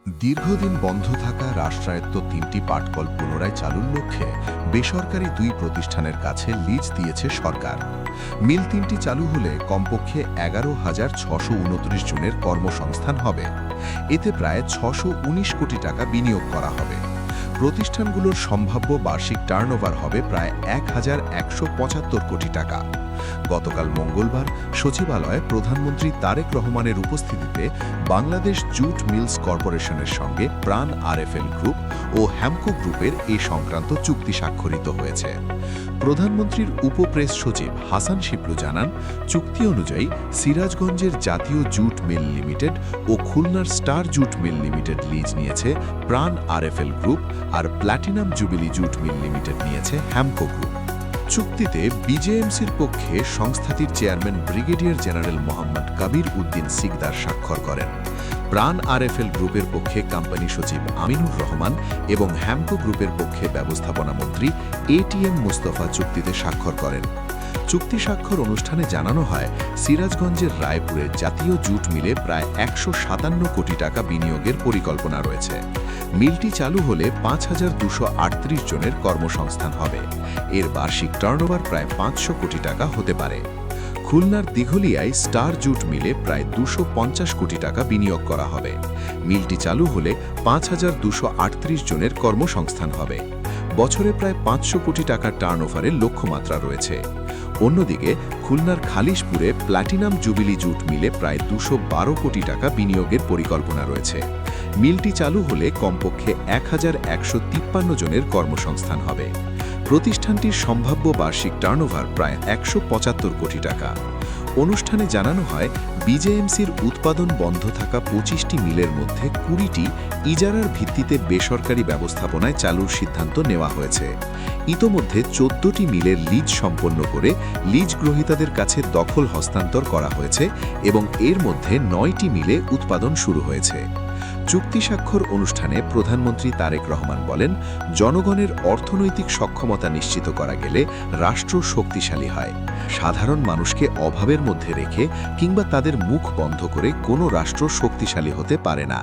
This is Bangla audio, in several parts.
দীর্ঘদিন বন্ধ থাকা রাষ্ট্রায়ত্ত ৩টি পাটকল পুনরায় চালুর লক্ষ্যে বেসরকারি ২ প্রতিষ্ঠানের কাছে লিজ দিয়েছে সরকার। মিল ৩টি চালু হলে কমপক্ষে ১১,৬২৯ জনের কর্মসংস্থান হবে। এতে প্রায় ৬১৯ কোটি টাকা বিনিয়োগ করা হবে। প্রতিষ্ঠানগুলোর সম্ভাব্য বার্ষিক টার্নওভার হবে প্রায় ১,১৭৫ কোটি টাকা। গতকাল মঙ্গলবার সচিবালয়ে প্রধানমন্ত্রী তারেক রহমানের উপস্থিতিতে বাংলাদেশ জুট মিলস কর্পোরেশনের সঙ্গে প্রাণ আরএফএল গ্রুপ ও হ্যামকো গ্রুপের এ সংক্রান্ত চুক্তি স্বাক্ষরিত হয়েছে। প্রধানমন্ত্রীর উপপ্রেস সচিব হাসান শিপলু জানান, চুক্তি অনুযায়ী সিরাজগঞ্জের জাতীয় জুট মিল লিমিটেড ও খুলনার star jute mill limited lease নিয়েছে প্রাণ আরএফএল গ্রুপ, আর platinum jubilee jute mill limited নিয়েছে হ্যামকো গ্রুপ। চুক্তিতে বিজেএমসির পক্ষে সংস্থাটির chairman brigadier general Mohammad Kabir Uddin Sikder স্বাক্ষর করেন। প্রাণ আরএফএল গ্রুপের পক্ষে কোম্পানি সচিব আমিনুর রহমান এবং হ্যামকো গ্রুপের পক্ষে ব্যবস্থাপনা মন্ত্রী এটিএম মুস্তফা চুক্তিতে স্বাক্ষর করেন। চুক্তি স্বাক্ষর অনুষ্ঠানে জানানো হয়, সিরাজগঞ্জের রায়পুরের জাতীয় জুট মিলে প্রায় ১৫৭ কোটি টাকা বিনিয়োগের পরিকল্পনা রয়েছে। মিলটি চালু হলে ৫,২৩৮ জনের কর্মসংস্থান হবে। এর বার্ষিক টার্নওভার প্রায় ৫০০ কোটি টাকা হতে পারে। খুলনার দিঘলিয়ায় স্টার জুট মিলে প্রায় ২৫০ কোটি টাকা বিনিয়োগ করা হবে। মিলটি চালু হলে ৫,২৩৮ জনের কর্মসংস্থান হবে। বছরে প্রায় ৫০০ কোটি টাকার টার্নওভারের লক্ষ্যমাত্রা রয়েছে। অন্যদিকে খুলনার খালিশপুরে প্ল্যাটিনাম জুবিলি জুট মিলে প্রায় ২১২ কোটি টাকা বিনিয়োগের পরিকল্পনা রয়েছে। মিলটি চালু হলে কমপক্ষে ১,১৫৩ জনের কর্মসংস্থান হবে। প্রতিষ্ঠানটির সম্ভাব্য বার্ষিক টার্নওভার প্রায় ১৭৫ কোটি টাকা। অনুষ্ঠানে জানানো হয়, বিজেএমসির উৎপাদন বন্ধ থাকা ২৫টি মিলের মধ্যে ২০টি ইজারার ভিত্তিতে বেসরকারি ব্যবস্থাপনায় চালুর সিদ্ধান্ত নেওয়া হয়েছে। ইতোমধ্যে ১৪টি মিলের লিজ সম্পন্ন করে লিজ গ্রহীতাদের কাছে দখল হস্তান্তর করা হয়েছে এবং এর মধ্যে ৯টি মিলে উৎপাদন শুরু হয়েছে। চুক্তি স্বাক্ষর অনুষ্ঠানে প্রধানমন্ত্রী তারেক রহমান বলেন, জনগণের অর্থনৈতিক সক্ষমতা নিশ্চিত করা গেলে রাষ্ট্র শক্তিশালী হয়। সাধারণ মানুষকে অভাবের মধ্যে রেখে কিংবা তাদের মুখ বন্ধ করে কোনো রাষ্ট্র শক্তিশালী হতে পারে না।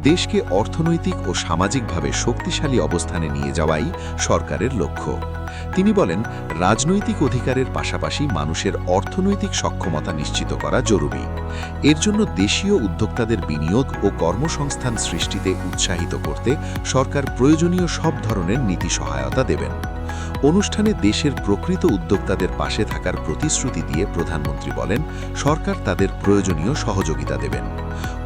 দেশকে অর্থনৈতিক ও সামাজিকভাবে শক্তিশালী অবস্থানে নিয়ে যাওয়াই সরকারের লক্ষ্য। তিনি বলেন, রাজনৈতিক অধিকারের পাশাপাশি মানুষের অর্থনৈতিক সক্ষমতা নিশ্চিত করা জরুরি। এর জন্য দেশীয় উদ্যোক্তাদের বিনিয়োগ ও কর্মসংস্থান সৃষ্টিতে উৎসাহিত করতে সরকার প্রয়োজনীয় সব ধরনের নীতি সহায়তা দেবেন। অনুষ্ঠানে দেশের প্রকৃত উদ্যোক্তাদের পাশে থাকার প্রতিশ্রুতি দিয়ে প্রধানমন্ত্রী বলেন, সরকার তাদের প্রয়োজনীয় সহযোগিতা দেবেন।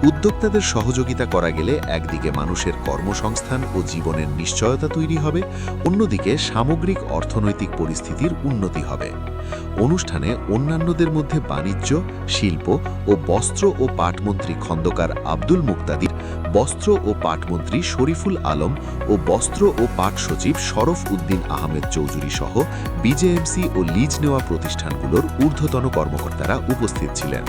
উদ্যোক্তাদের সহযোগিতা করা গেলে একদিকে মানুষের কর্মসংস্থান ও জীবনের নিশ্চয়তা তৈরি হবে, অন্যদিকে সামগ্রিক অর্থনৈতিক পরিস্থিতির উন্নতি হবে। অনুষ্ঠানে অন্যান্যদের মধ্যে বাণিজ্য, শিল্প ও বস্ত্র ও পাটমন্ত্রী খন্দকার আব্দুল মুক্তাদির, বস্ত্র ও পাটমন্ত্রী শরীফুল আলম ও বস্ত্র ও পাট সচিব শরফ উদ্দিন আহমেদ চৌধুরী সহ বিজেএমসি ও লিজ নেওয়া প্রতিষ্ঠানগুলোর ঊর্ধ্বতন কর্মকর্তারা উপস্থিত ছিলেন।